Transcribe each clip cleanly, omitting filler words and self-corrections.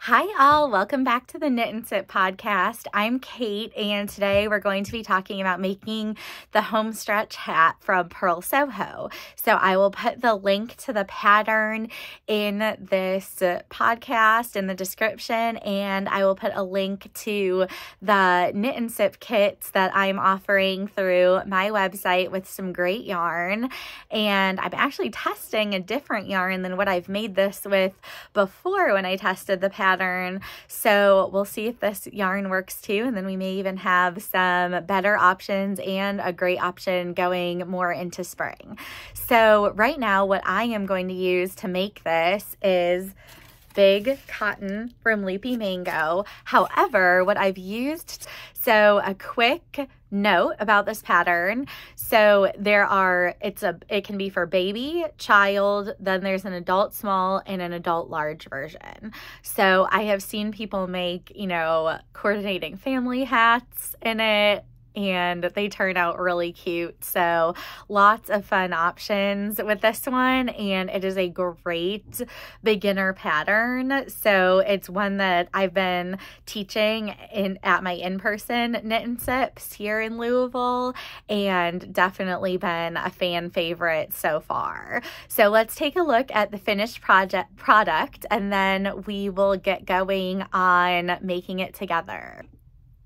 Hi all, welcome back to the Knit+Sip podcast. I'm Kate, and today we're going to be talking about making the Homestretch Hat from Purl Soho. So I will put the link to the pattern in this podcast in the description, and I will put a link to the Knit+Sip kits that I'm offering through my website with some great yarn. And I'm actually testing a different yarn than what I've made this with before when I tested the pattern. So we'll see if this yarn works too, and then we may even have some better options and a great option going more into spring. So right now what I am going to use to make this is Big Cotton from Loopy Mango. However, what I've used, so a quick note about this pattern. So it can be for baby, child, then there's an adult small and an adult large version. So I have seen people make, coordinating family hats in it, and they turn out really cute. So lots of fun options with this one, and it is a great beginner pattern. So it's one that I've been teaching at my in-person Knit+Sips here in Louisville, and definitely been a fan favorite so far. So let's take a look at the finished product, and then we will get going on making it together.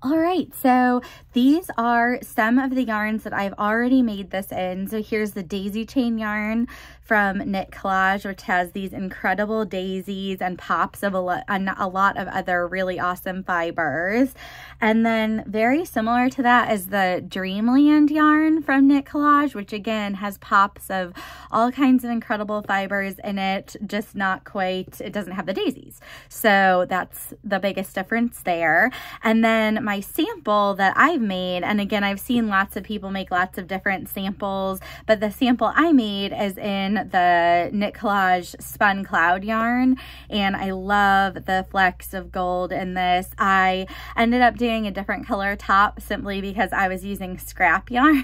All right, so these are some of the yarns that I've already made this in. So here's the daisy chain yarn from Knit Collage, which has these incredible daisies and pops of a lot of other really awesome fibers. And then very similar to that is the Dreamland yarn from Knit Collage, which again has pops of all kinds of incredible fibers in it, just not quite, it doesn't have the daisies. So that's the biggest difference there. And then my sample that I've made, and again, I've seen lots of people make lots of different samples, but the sample I made is in the Knit Collage Spun Cloud yarn, and I love the flecks of gold in this. I ended up doing a different color top simply because I was using scrap yarn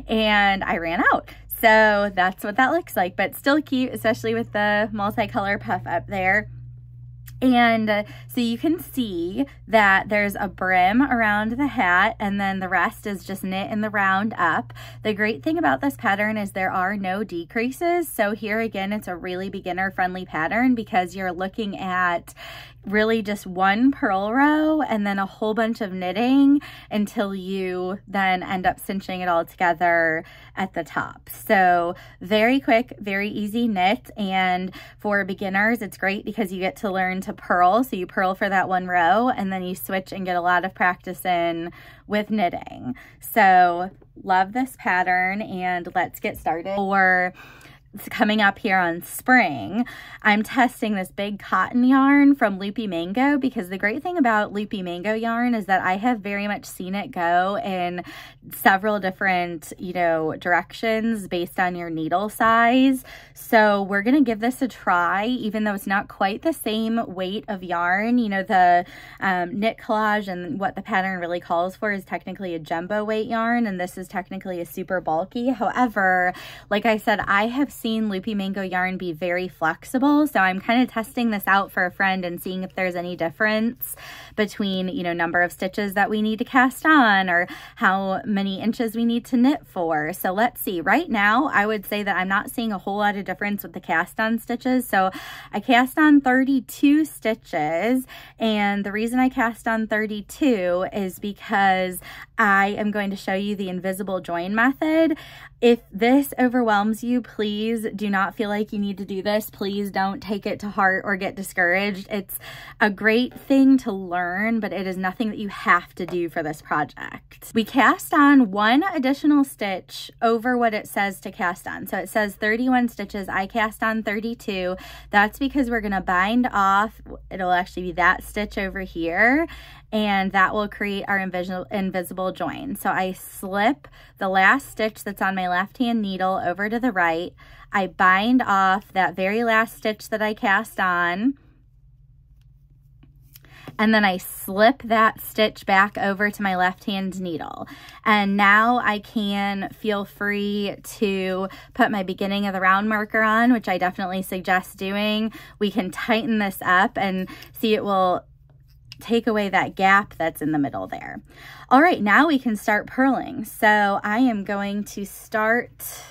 and I ran out. So that's what that looks like, but still cute, especially with the multicolor puff up there. And so you can see that there's a brim around the hat, and then the rest is just knit in the round up. The great thing about this pattern is there are no decreases. So here again, it's a really beginner friendly pattern because you're looking at really just one purl row and then a whole bunch of knitting until you then end up cinching it all together at the top. So very quick, very easy knit, and for beginners it's great because you get to learn to purl. So you purl for that one row and then you switch and get a lot of practice in with knitting. So love this pattern, and let's get started. Coming up here on spring, I'm testing this Big Cotton yarn from Loopy Mango, because the great thing about Loopy Mango yarn is that I have very much seen it go in several different, directions based on your needle size. So we're going to give this a try, even though it's not quite the same weight of yarn. The Knit Collage and what the pattern really calls for is technically a jumbo weight yarn, and this is technically a super bulky. However, like I said, I have seen Loopy Mango yarn be very flexible, so I'm kind of testing this out for a friend and seeing if there's any difference between, number of stitches that we need to cast on or how many inches we need to knit for. So let's see. Right now, I would say that I'm not seeing a whole lot of difference with the cast on stitches. So I cast on 32 stitches, and the reason I cast on 32 is because I am going to show you the invisible join method. If this overwhelms you, please do not feel like you need to do this. Please don't take it to heart or get discouraged. It's a great thing to learn, but it is nothing that you have to do for this project. We cast on one additional stitch over what it says to cast on. So it says 31 stitches. I cast on 32. That's because we're going to bind off. It'll actually be that stitch over here, and that will create our invisible join. So I slip the last stitch that's on my left hand needle over to the right. I bind off that very last stitch that I cast on, and then I slip that stitch back over to my left-hand needle. And now I can feel free to put my beginning of the round marker on, which I definitely suggest doing. We can tighten this up and see it will take away that gap that's in the middle there. All right, now we can start purling. So I am going to start,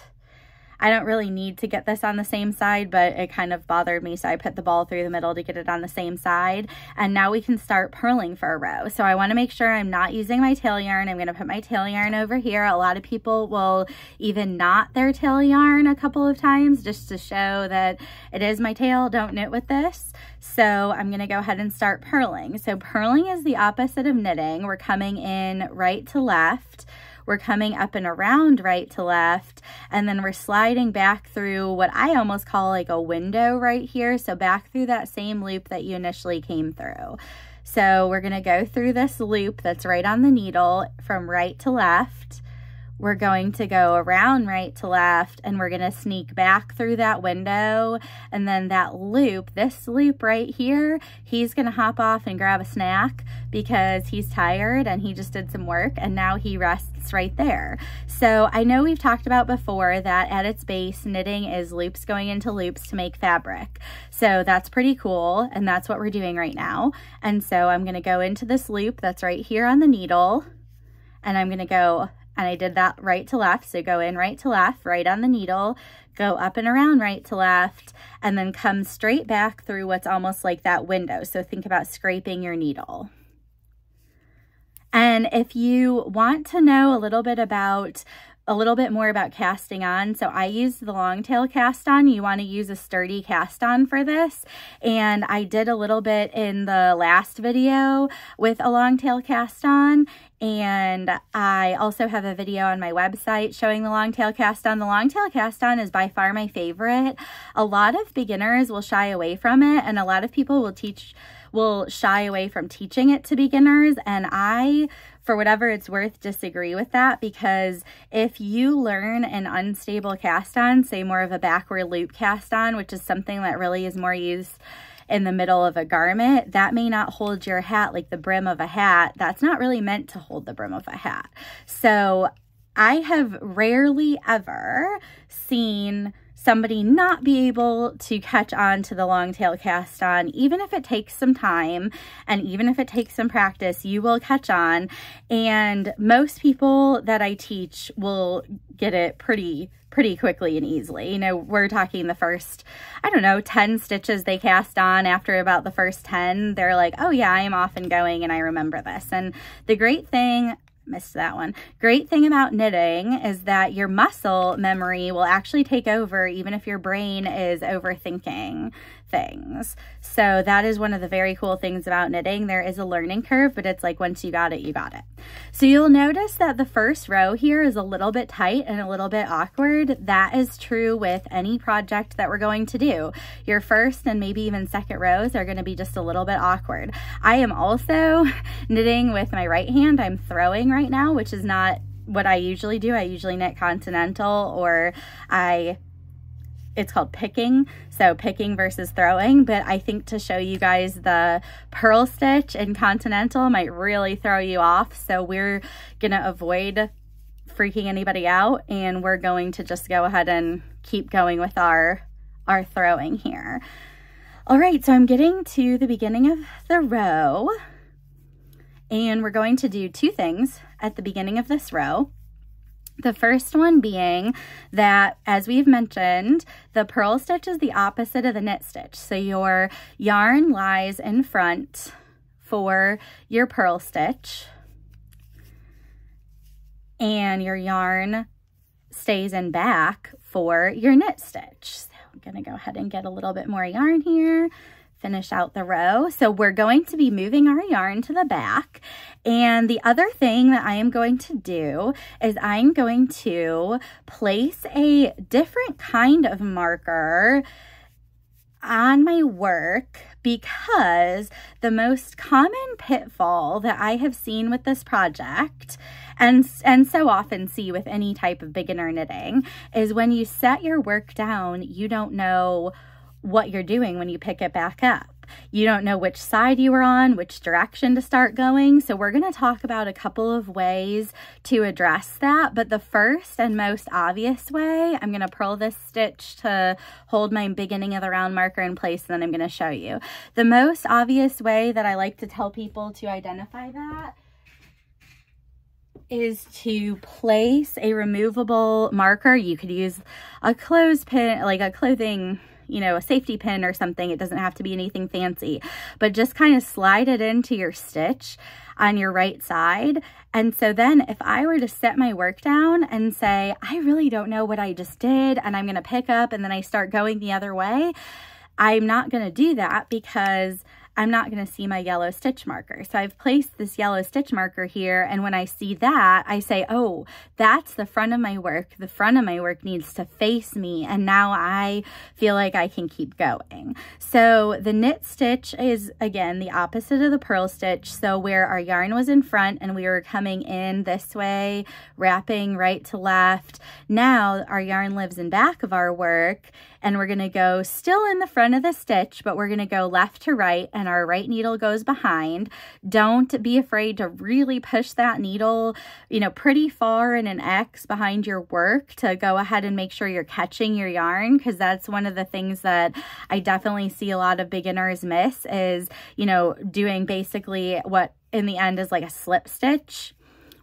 I don't really need to get this on the same side, but it kind of bothered me, so I put the ball through the middle to get it on the same side. And now we can start purling for a row. So I want to make sure I'm not using my tail yarn. I'm going to put my tail yarn over here. A lot of people will even knot their tail yarn a couple of times just to show that it is my tail. Don't knit with this. So I'm going to go ahead and start purling. So purling is the opposite of knitting. We're coming in right to left. We're coming up and around right to left, and then we're sliding back through what I almost call like a window right here. So back through that same loop that you initially came through. So we're going to go through this loop that's right on the needle from right to left. We're going to go around right to left, and we're going to sneak back through that window, and then that loop, this loop right here, he's going to hop off and grab a snack because he's tired and he just did some work, and now he rests right there. So I know we've talked about before that at its base, knitting is loops going into loops to make fabric. So that's pretty cool, and that's what we're doing right now. And so I'm going to go into this loop that's right here on the needle, and I'm going to go, and I did that right to left, so go in right to left, right on the needle, go up and around right to left, and then come straight back through what's almost like that window. So think about scraping your needle. And if you want to know a little bit more about casting on, so I used the long tail cast on. You want to use a sturdy cast on for this, and I did a little bit in the last video with a long tail cast on, and I also have a video on my website showing the long tail cast on. The long tail cast on is by far my favorite. A lot of beginners will shy away from it, and a lot of people will shy away from teaching it to beginners, and I, for whatever it's worth, disagree with that, because if you learn an unstable cast on, say more of a backward loop cast on, which is something that really is more used in the middle of a garment, that may not hold your hat like the brim of a hat. That's not really meant to hold the brim of a hat. So I have rarely ever seen somebody not be able to catch on to the long tail cast on. Even if it takes some time and even if it takes some practice, you will catch on. And most people that I teach will get it pretty quickly and easily. You know, we're talking the first, I don't know, 10 stitches they cast on. After about the first 10, they're like, oh yeah, I am off and going and I remember this. And the great thing, missed that one. Great thing about knitting is that your muscle memory will actually take over even if your brain is overthinking things. So that is one of the very cool things about knitting. There is a learning curve, but it's like once you got it, you got it. So you'll notice that the first row here is a little bit tight and a little bit awkward. That is true with any project that we're going to do. Your first and maybe even second rows are going to be just a little bit awkward. I am also knitting with my right hand. I'm throwing right now, which is not what I usually do. I usually knit continental, or it's called picking, so picking versus throwing, but I think to show you guys the purl stitch in continental might really throw you off, so we're gonna avoid freaking anybody out, and we're going to just go ahead and keep going with our throwing here. All right, so I'm getting to the beginning of the row, and we're going to do two things at the beginning of this row. The first one being that, as we've mentioned, the purl stitch is the opposite of the knit stitch. So your yarn lies in front for your purl stitch, and your yarn stays in back for your knit stitch. So I'm gonna go ahead and get a little bit more yarn here, finish out the row. So we're going to be moving our yarn to the back. And the other thing that I am going to do is I'm going to place a different kind of marker on my work, because the most common pitfall that I have seen with this project, and so often see with any type of beginner knitting, is when you set your work down, you don't know what you're doing when you pick it back up. you don't know which side you were on, which direction to start going. So we're going to talk about a couple of ways to address that. But the first and most obvious way, I'm going to purl this stitch to hold my beginning of the round marker in place, and then I'm going to show you. The most obvious way that I like to tell people to identify that is to place a removable marker. You could use a clothespin, like a clothing, you know, a safety pin or something. It doesn't have to be anything fancy, but just kind of slide it into your stitch on your right side. And so then if I were to set my work down and say, I really don't know what I just did, and I'm going to pick up and then I start going the other way, I'm not going to do that because I'm not going to see my yellow stitch marker. So I've placed this yellow stitch marker here, and when I see that, I say, oh, that's the front of my work. The front of my work needs to face me, and now I feel like I can keep going. So the knit stitch is, again, the opposite of the purl stitch. So where our yarn was in front and we were coming in this way, wrapping right to left, now our yarn lives in back of our work, and we're going to go still in the front of the stitch, but we're going to go left to right, and our right needle goes behind. Don't be afraid to really push that needle, you know, pretty far in an X behind your work to go ahead and make sure you're catching your yarn, because that's one of the things that I definitely see a lot of beginners miss is, you know, doing basically what in the end is like a slip stitch,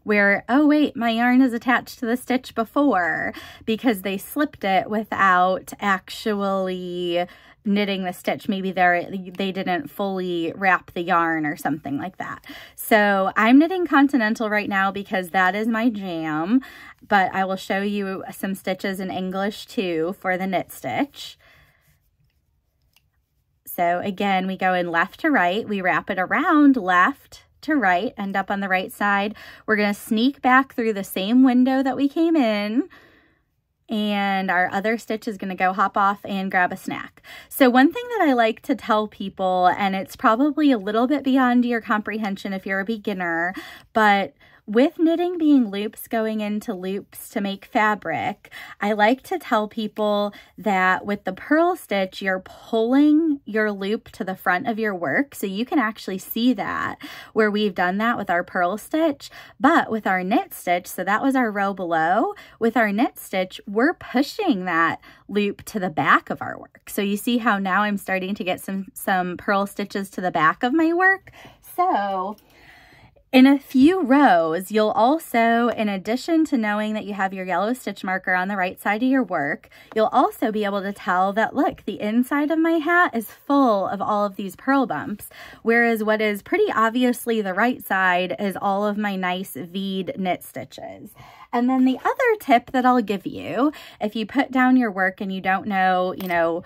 where, oh wait, my yarn is attached to the stitch before, because they slipped it without actually knitting the stitch. Maybe they didn't fully wrap the yarn or something like that. So I'm knitting Continental right now because that is my jam, but I will show you some stitches in English too for the knit stitch. So again, we go in left to right, we wrap it around left to right, end up on the right side. We're going to sneak back through the same window that we came in, and our other stitch is going to go hop off and grab a snack. So one thing that I like to tell people, and it's probably a little bit beyond your comprehension if you're a beginner, but with knitting being loops going into loops to make fabric, I like to tell people that with the purl stitch, you're pulling your loop to the front of your work. So you can actually see that where we've done that with our purl stitch. But with our knit stitch, so that was our row below, with our knit stitch, we're pushing that loop to the back of our work. So you see how now I'm starting to get some purl stitches to the back of my work. So in a few rows, you'll also, in addition to knowing that you have your yellow stitch marker on the right side of your work, you'll also be able to tell that, look, the inside of my hat is full of all of these purl bumps, whereas what is pretty obviously the right side is all of my nice V'd knit stitches. And then the other tip that I'll give you, if you put down your work and you don't know, you know,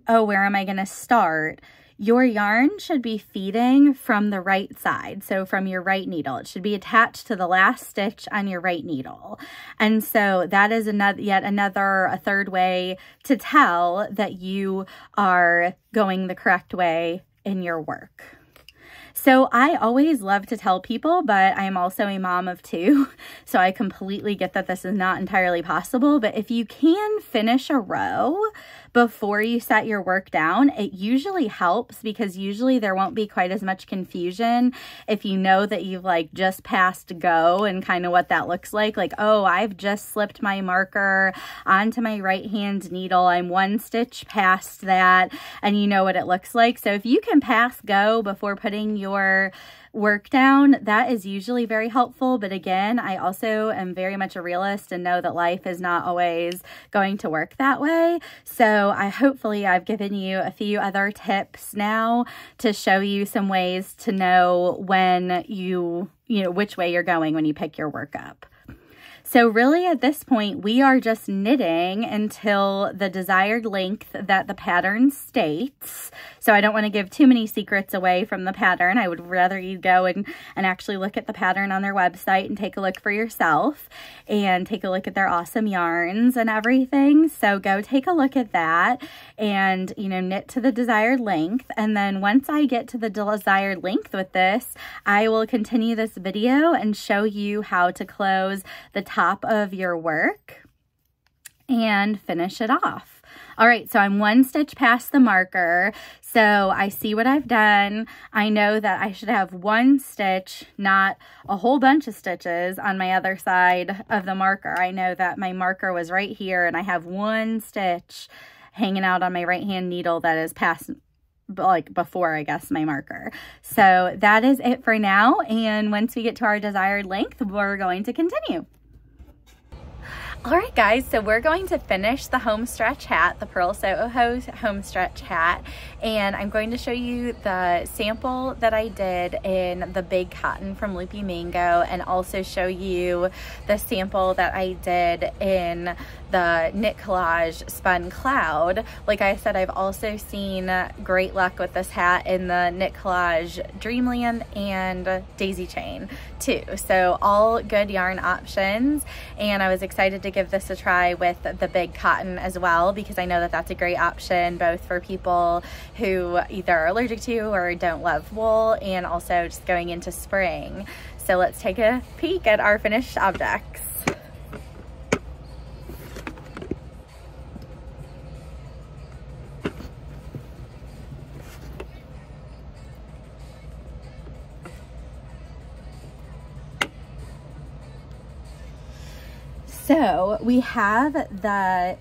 oh, where am I going to start? Your yarn should be feeding from the right side, so from your right needle. It should be attached to the last stitch on your right needle. And so that is a third way to tell that you are going the correct way in your work. So I always love to tell people, but I am also a mom of two, so I completely get that this is not entirely possible. But if you can finish a row before you set your work down, it usually helps, because usually there won't be quite as much confusion if you know that you've like just passed go and kind of what that looks like. Like, oh, I've just slipped my marker onto my right hand needle. I'm one stitch past that, and you know what it looks like. So if you can pass go before putting your work down, that is usually very helpful. But again, I also am very much a realist and know that life is not always going to work that way. So hopefully I've given you a few other tips now to show you some ways to know when you know, which way you're going when you pick your work up. So really at this point, we are just knitting until the desired length that the pattern states. So I don't want to give too many secrets away from the pattern. I would rather you go and actually look at the pattern on their website and take a look for yourself and take a look at their awesome yarns and everything. So go take a look at that and, you know, knit to the desired length. And then once I get to the desired length with this, I will continue this video and show you how to close the top of your work and finish it off. All right, so I'm 1 stitch past the marker. So I see what I've done. I know that I should have 1 stitch, not a whole bunch of stitches on my other side of the marker. I know that my marker was right here and I have 1 stitch hanging out on my right hand needle that is past, like before, I guess, my marker. So that is it for now. And once we get to our desired length, we're going to continue. All right, guys, so we're going to finish the Homestretch Hat, the Purl Soho Homestretch Hat, and I'm going to show you the sample that I did in the Big Cotton from Loopy Mango, and also show you the sample that I did in the Knit Collage Spun Cloud. Like I said, I've also seen great luck with this hat in the Knit Collage Dreamland and Daisy Chain too. So all good yarn options, and I was excited to give this a try with the Big Cotton as well, because I know that that's a great option both for people who either are allergic to or don't love wool, and also just going into spring. So let's take a peek at our finished objects. So we have the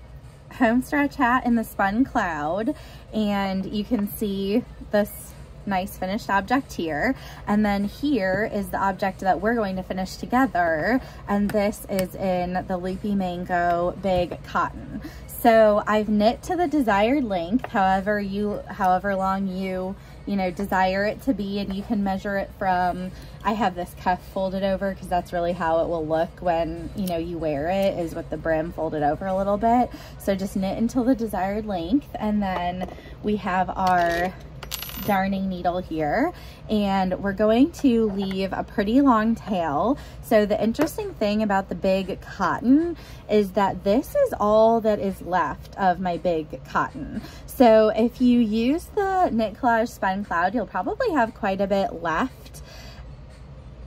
Homestretch Hat in the Spun Cloud, and you can see this nice finished object here. And then here is the object that we're going to finish together, and this is in the Loopy Mango Big Cotton. So I've knit to the desired length, however long you desire it to be, and you can measure it from, I have this cuff folded over because that's really how it will look when you wear it, is with the brim folded over a little bit. So just knit until the desired length, and then we have our darning needle here, and we're going to leave a pretty long tail. So the interesting thing about the Big Cotton is that this is all that is left of my Big Cotton. So if you use the Knit Collage Spun Cloud, you'll probably have quite a bit left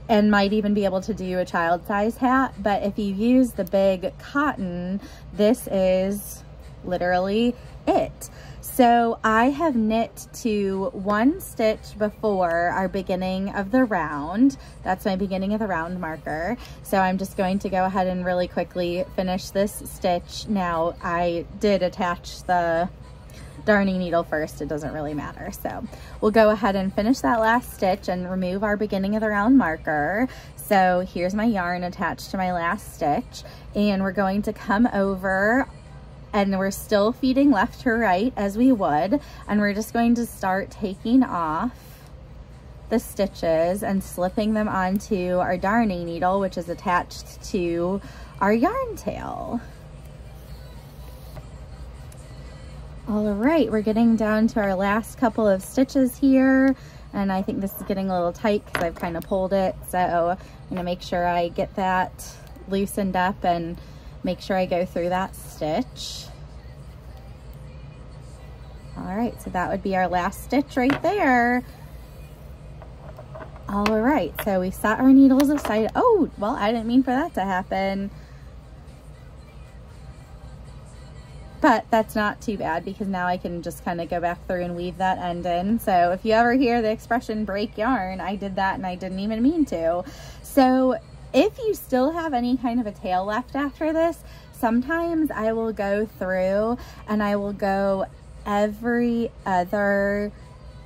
and might even be able to do a child size hat. But if you use the Big Cotton, this is literally it. So I have knit to 1 stitch before our beginning of the round. That's my beginning of the round marker. So I'm just going to go ahead and really quickly finish this stitch. Now I did attach the darning needle first, it doesn't really matter. So we'll go ahead and finish that last stitch and remove our beginning of the round marker. So here's my yarn attached to my last stitch, and we're going to come over, and we're still feeding left to right as we would, and we're just going to start taking off the stitches and slipping them onto our darning needle, which is attached to our yarn tail. All right, we're getting down to our last couple of stitches here, and I think this is getting a little tight because I've kind of pulled it, so I'm gonna make sure I get that loosened up and make sure I go through that stitch. All right, so that would be our last stitch right there. All right, so we set our needles aside. Oh, well, I didn't mean for that to happen. But that's not too bad, because now I can just kind of go back through and weave that end in. So if you ever hear the expression break yarn, I did that and I didn't even mean to. So if you still have any kind of a tail left after this, sometimes I will go through and I will go every other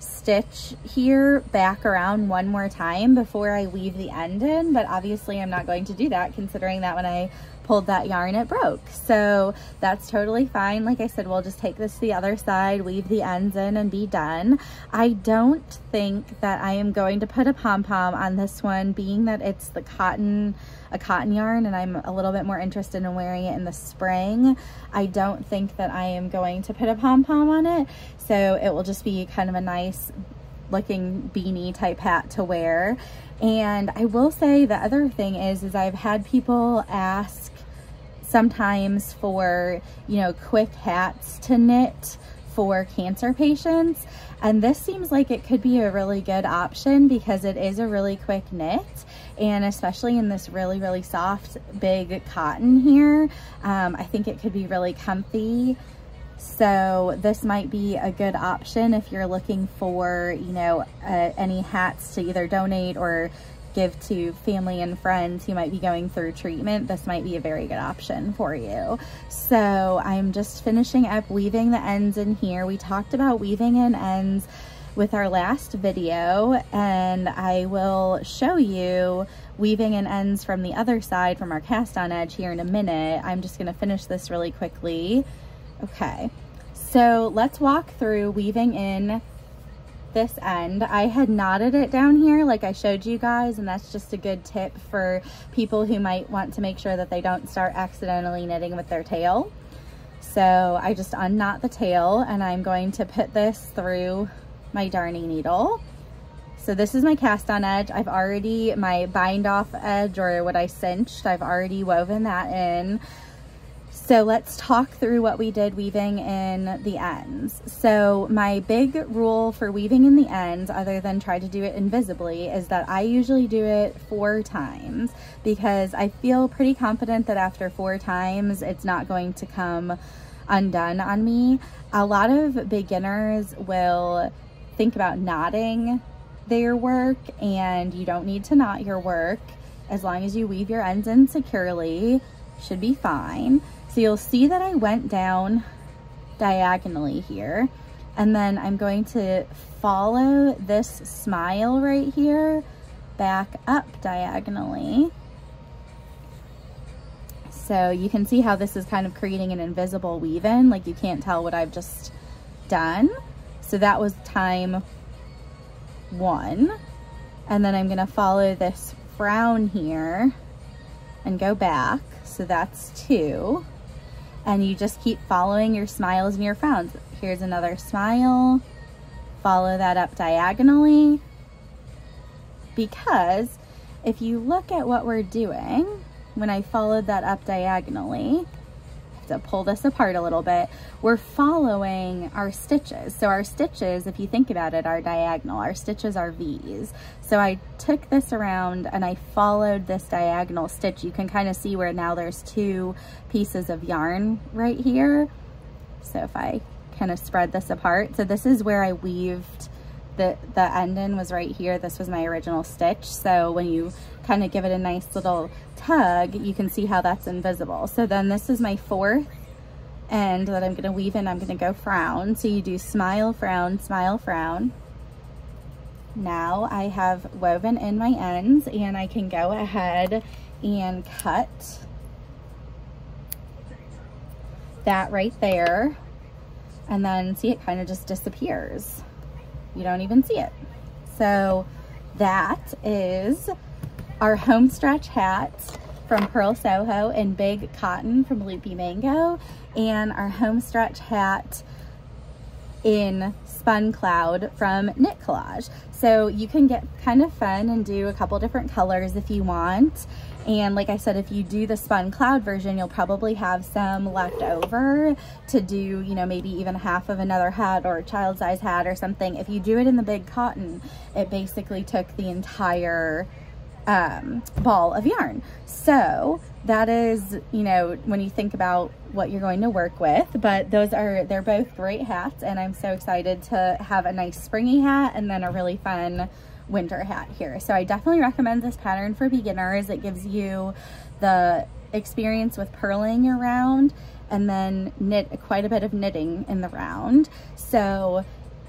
stitch here back around one more time before I weave the end in. But obviously I'm not going to do that, considering that when I pulled that yarn it broke. So that's totally fine. Like I said, we'll just take this to the other side, weave the ends in, and be done. I don't think that I am going to put a pom-pom on this one, being that it's a cotton yarn and I'm a little bit more interested in wearing it in the spring. I don't think that I am going to put a pom-pom on it, so it will just be kind of a nice looking beanie type hat to wear. And I will say the other thing is I've had people ask sometimes for, quick hats to knit for cancer patients. And this seems like it could be a really good option because it is a really quick knit. And especially in this really, really soft, big cotton here, I think it could be really comfy. So this might be a good option if you're looking for, you know, any hats to either donate or give to family and friends who might be going through treatment. This might be a very good option for you. So I'm just finishing up weaving the ends in here. We talked about weaving in ends with our last video, and I will show you weaving in ends from the other side from our cast on edge here in a minute. I'm just going to finish this really quickly. Okay, so let's walk through weaving in this end. I had knotted it down here like I showed you guys, and that's just a good tip for people who might want to make sure that they don't start accidentally knitting with their tail. So I just unknot the tail, and I'm going to put this through my darning needle. So this is my cast on edge. I've already, my bind off edge, or what I cinched, I've already woven that in. So let's talk through what we did weaving in the ends. So my big rule for weaving in the ends, other than try to do it invisibly, is that I usually do it 4 times, because I feel pretty confident that after 4 times it's not going to come undone on me. A lot of beginners will think about knotting their work, and you don't need to knot your work. As long as you weave your ends in securely, should be fine. So you'll see that I went down diagonally here, and then I'm going to follow this smile right here back up diagonally. So you can see how this is kind of creating an invisible weave-in, like you can't tell what I've just done. So that was time 1. And then I'm gonna follow this frown here and go back. So that's 2. And you just keep following your smiles and your frowns. Here's another smile. Follow that up diagonally. Because if you look at what we're doing, when I followed that up diagonally, to pull this apart a little bit, we're following our stitches. So our stitches, if you think about it, are diagonal. Our stitches are V's. So I took this around and I followed this diagonal stitch. You can kind of see where now there's 2 pieces of yarn right here. So if I kind of spread this apart, so this is where I weaved the end in, was right here. This was my original stitch. So when you kind of give it a nice little tug, you can see how that's invisible. So then this is my 4th end that I'm going to weave in. I'm going to go frown. So you do smile, frown, smile, frown. Now I have woven in my ends, and I can go ahead and cut that right there, and then see it kind of just disappears. You don't even see it. So that is our Homestretch hat from Purl Soho in Big Cotton from Loopy Mango, and our Homestretch hat in Spun Cloud from Knit Collage. So you can get kind of fun and do a couple different colors if you want. And like I said, if you do the Spun Cloud version, you'll probably have some left over to do, you know, maybe even half of another hat or a child size hat or something. If you do it in the Big Cotton, it basically took the entire ball of yarn. So that is, you know, when you think about what you're going to work with. But they're both great hats, and I'm so excited to have a nice springy hat and then a really fun winter hat here. So I definitely recommend this pattern for beginners. It gives you the experience with purling your round, and then quite a bit of knitting in the round. So,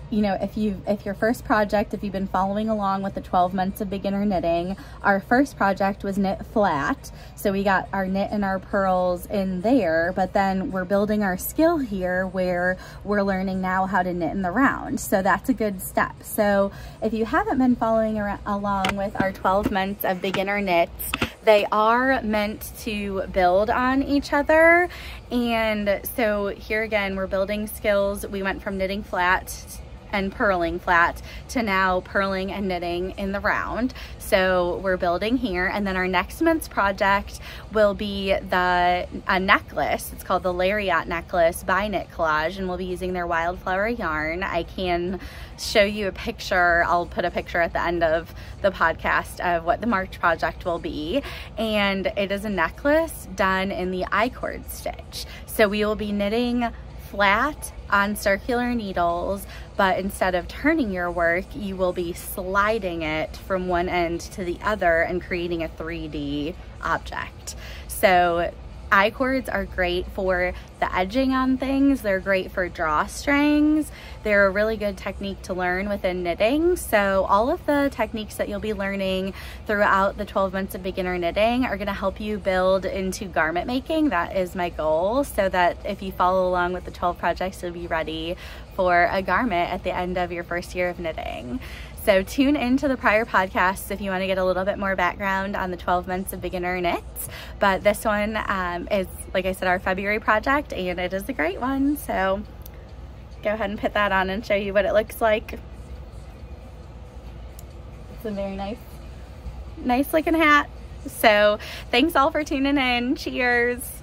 you know, if your first project, if you've been following along with the 12 months of beginner knitting, our first project was knit flat. So we got our knit and our purls in there, but then we're building our skill here where we're learning now how to knit in the round. So that's a good step. So if you haven't been following along with our 12 months of beginner knits, they are meant to build on each other. And so here again, we're building skills. We went from knitting flat and purling flat to now purling and knitting in the round. So we're building here, and then our next month's project will be a necklace. It's called the Lariat necklace by Knit Collage, and we'll be using their wildflower yarn. I can show you a picture. I'll put a picture at the end of the podcast of what the March project will be, and it is a necklace done in the I-cord stitch. So we will be knitting flat on circular needles, but instead of turning your work, you will be sliding it from one end to the other and creating a 3D object. So I-cords are great for the edging on things. They're great for drawstrings. They're a really good technique to learn within knitting. So all of the techniques that you'll be learning throughout the 12 months of beginner knitting are going to help you build into garment making. That is my goal, so that if you follow along with the 12 projects, you'll be ready for a garment at the end of your first year of knitting. So tune into the prior podcasts if you want to get a little bit more background on the 12 months of beginner knits. But this one is, like I said, our February project, and it is a great one. So go ahead and put that on and show you what it looks like. It's a very nice looking hat. So thanks all for tuning in. Cheers.